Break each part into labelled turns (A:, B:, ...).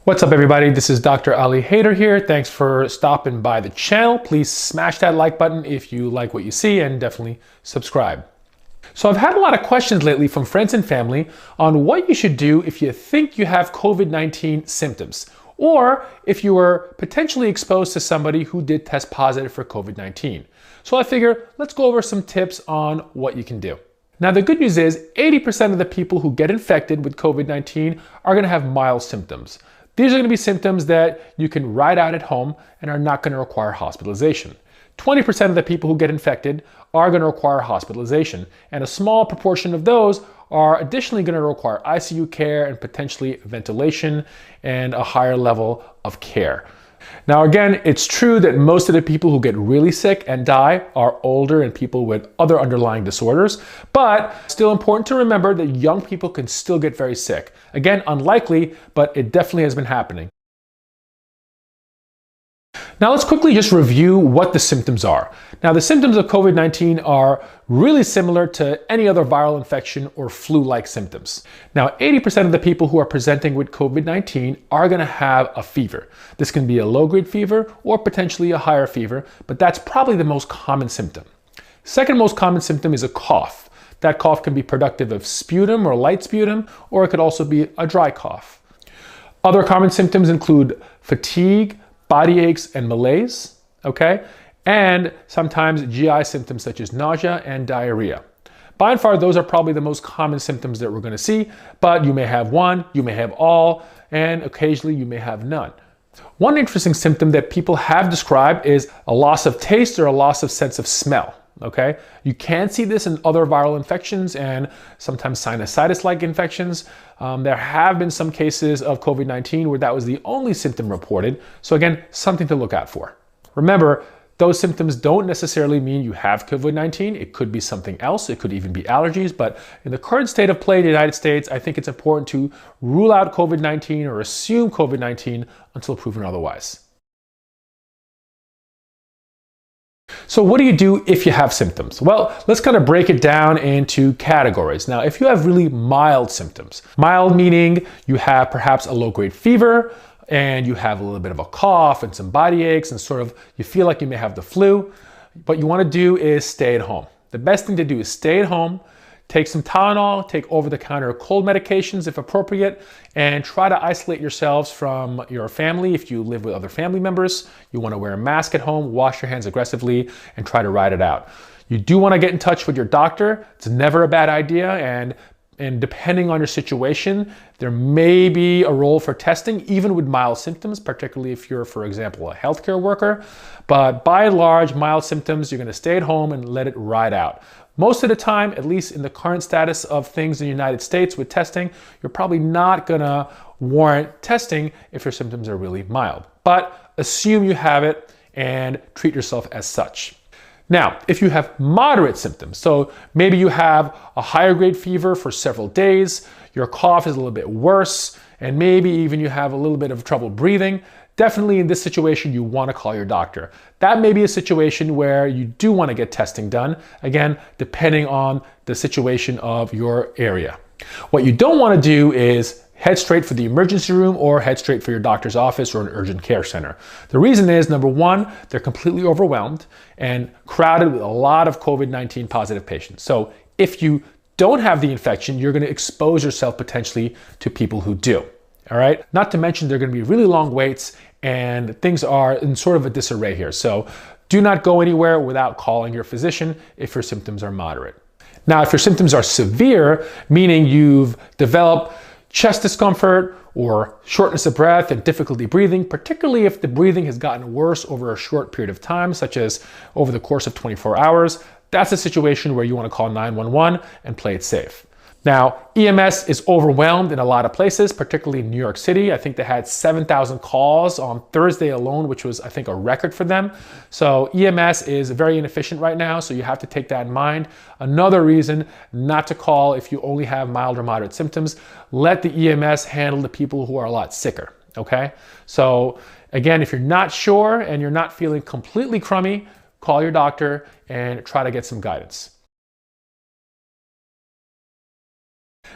A: What's up everybody, this is Dr. Ali Haider here. Thanks for stopping by the channel. Please smash that like button if you like what you see and definitely subscribe. So I've had a lot of questions lately from friends and family on what you should do if you think you have COVID-19 symptoms or if you were potentially exposed to somebody who did test positive for COVID-19. So I figure let's go over some tips on what you can do. Now the good news is 80% of the people who get infected with COVID-19 are going to have mild symptoms. These are going to be symptoms that you can ride out at home and are not going to require hospitalization. 20% of the people who get infected are going to require hospitalization, and a small proportion of those are additionally going to require ICU care and potentially ventilation and a higher level of care. Now again, it's true that most of the people who get really sick and die are older and people with other underlying disorders, but still important to remember that young people can still get very sick. Again, unlikely, but it definitely has been happening. Now let's quickly just review what the symptoms are. Now the symptoms of COVID-19 are really similar to any other viral infection or flu-like symptoms. Now 80% of the people who are presenting with COVID-19 are going to have a fever. This can be a low-grade fever or potentially a higher fever, but that's probably the most common symptom. Second most common symptom is a cough. That cough can be productive of sputum or light sputum, or it could also be a dry cough. Other common symptoms include fatigue, body aches and malaise, okay? And sometimes GI symptoms such as nausea and diarrhea. By and far, those are probably the most common symptoms that we're going to see, but you may have one, you may have all, and occasionally you may have none. One interesting symptom that people have described is a loss of taste or a loss of sense of smell, okay? You can see this in other viral infections and sometimes sinusitis-like infections. There have been some cases of COVID-19 where that was the only symptom reported. So again, something to look out for. Remember, those symptoms don't necessarily mean you have COVID-19. It could be something else. It could even be allergies. But in the current state of play in the United States, I think it's important to rule out COVID-19 or assume COVID-19 until proven otherwise. So what do you do if you have symptoms? Well, let's kind of break it down into categories. Now, if you have really mild symptoms, mild meaning you have perhaps a low-grade fever and you have a little bit of a cough and some body aches and sort of you feel like you may have the flu, what you want to do is stay at home. The best thing to do is stay at home, take some Tylenol, take over-the-counter cold medications if appropriate, and try to isolate yourselves from your family. If you live with other family members, you want to wear a mask at home, wash your hands aggressively, and try to ride it out. You do want to get in touch with your doctor. It's never a bad idea, and depending on your situation, there may be a role for testing, even with mild symptoms, particularly if you're, for example, a healthcare worker. But by and large, mild symptoms, you're going to stay at home and let it ride out. Most of the time, at least in the current status of things in the United States with testing, you're probably not going to warrant testing if your symptoms are really mild. But assume you have it and treat yourself as such. Now, if you have moderate symptoms, so maybe you have a higher grade fever for several days, your cough is a little bit worse, and maybe even you have a little bit of trouble breathing, definitely in this situation, you want to call your doctor. That may be a situation where you do want to get testing done, again, depending on the situation of your area. What you don't want to do is head straight for the emergency room or head straight for your doctor's office or an urgent care center. The reason is, number one, they're completely overwhelmed and crowded with a lot of COVID-19 positive patients. So if you don't have the infection, you're going to expose yourself potentially to people who do. All right. Not to mention there are going to be really long waits and things are in sort of a disarray here. So do not go anywhere without calling your physician if your symptoms are moderate. Now, if your symptoms are severe, meaning you've developed chest discomfort or shortness of breath and difficulty breathing, particularly if the breathing has gotten worse over a short period of time, such as over the course of 24 hours, that's a situation where you want to call 911 and play it safe. Now, EMS is overwhelmed in a lot of places, particularly in New York City. I think they had 7,000 calls on Thursday alone, which was, I think, a record for them. So EMS is very inefficient right now, so you have to take that in mind. Another reason not to call if you only have mild or moderate symptoms, let the EMS handle the people who are a lot sicker, okay? So again, if you're not sure and you're not feeling completely crummy, call your doctor and try to get some guidance.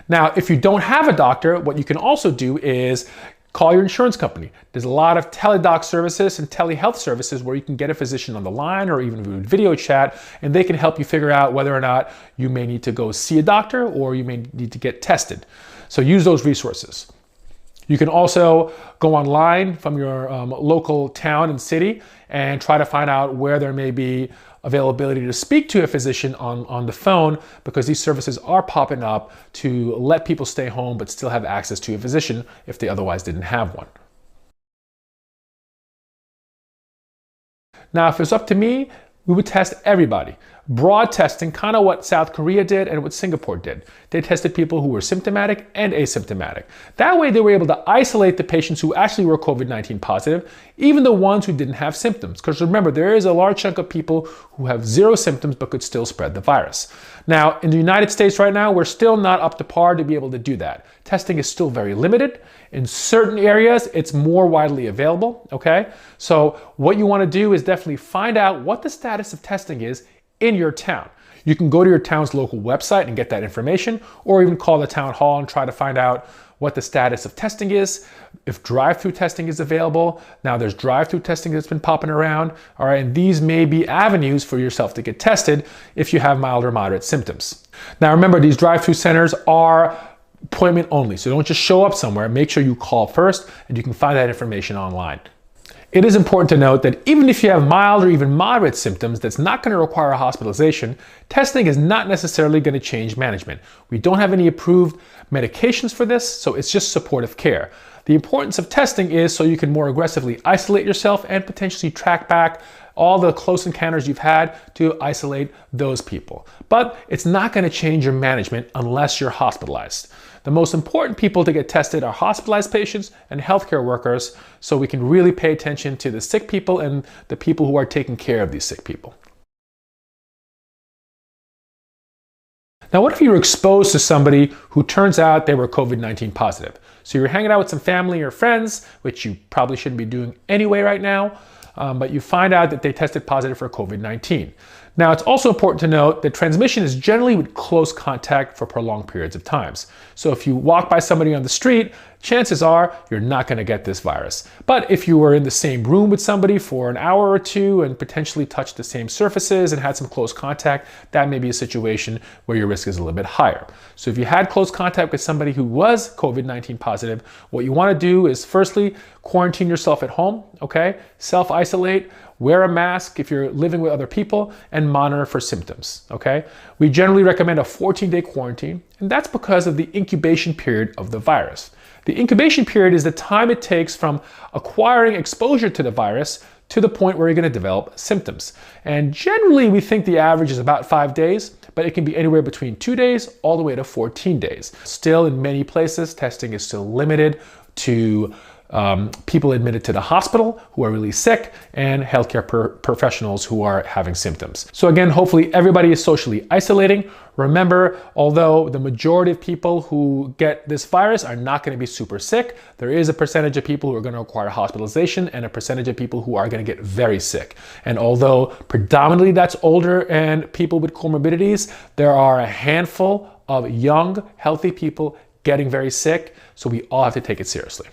A: Now, if you don't have a doctor, what you can also do is Call your insurance company. There's a lot of teledoc services and telehealth services where you can get a physician on the line or even video chat, and they can help you figure out whether or not you may need to go see a doctor or you may need to get tested. So use those resources. You can also go online from your local town and city and try to find out where there may be availability to speak to a physician on the phone, because these services are popping up to let people stay home but still have access to a physician if they otherwise didn't have one. Now, if it's up to me, we would test everybody. Broad testing, kind of what South Korea did and what Singapore did. They tested people who were symptomatic and asymptomatic. That way they were able to isolate the patients who actually were COVID-19 positive, even the ones who didn't have symptoms. Because remember, there is a large chunk of people who have zero symptoms but could still spread the virus. Now, in the United States right now, we're still not up to par to be able to do that. Testing is still very limited. In certain areas, it's more widely available, okay? So what you want to do is definitely find out what the status of testing is in your town. You can go to your town's local website and get that information, or even call the town hall and try to find out what the status of testing is, if drive-through testing is available. Now there's drive-through testing that's been popping around, all right, and these may be avenues for yourself to get tested if you have mild or moderate symptoms. Now remember, these drive-through centers are appointment only, so don't just show up somewhere. Make sure you call first, and you can find that information online. It is important to note that even if you have mild or even moderate symptoms that's not going to require a hospitalization, testing is not necessarily going to change management. We don't have any approved medications for this, so it's just supportive care. The importance of testing is so you can more aggressively isolate yourself and potentially track back all the close encounters you've had to isolate those people. But it's not going to change your management unless you're hospitalized. The most important people to get tested are hospitalized patients and healthcare workers, so we can really pay attention to the sick people and the people who are taking care of these sick people. Now, what if you were exposed to somebody who turns out they were COVID-19 positive? So you're hanging out with some family or friends, which you probably shouldn't be doing anyway right now, but you find out that they tested positive for COVID-19. Now, it's also important to note that transmission is generally with close contact for prolonged periods of times. So if you walk by somebody on the street, chances are you're not going to get this virus. But if you were in the same room with somebody for an hour or two and potentially touched the same surfaces and had some close contact, that may be a situation where your risk is a little bit higher. So if you had close contact with somebody who was COVID-19 positive, what you want to do is firstly quarantine yourself at home, okay? Self-isolate, wear a mask if you're living with other people, and monitor for symptoms, okay? We generally recommend a 14-day quarantine, and that's because of the incubation period of the virus. The incubation period is the time it takes from acquiring exposure to the virus to the point where you're going to develop symptoms. And generally, we think the average is about 5 days, but it can be anywhere between 2 days all the way to 14 days. Still, in many places, testing is still limited to people admitted to the hospital who are really sick and healthcare professionals who are having symptoms. So again, hopefully everybody is socially isolating. Remember, although the majority of people who get this virus are not going to be super sick, there is a percentage of people who are going to require hospitalization and a percentage of people who are going to get very sick. And although predominantly that's older and people with comorbidities, there are a handful of young, healthy people getting very sick. So we all have to take it seriously.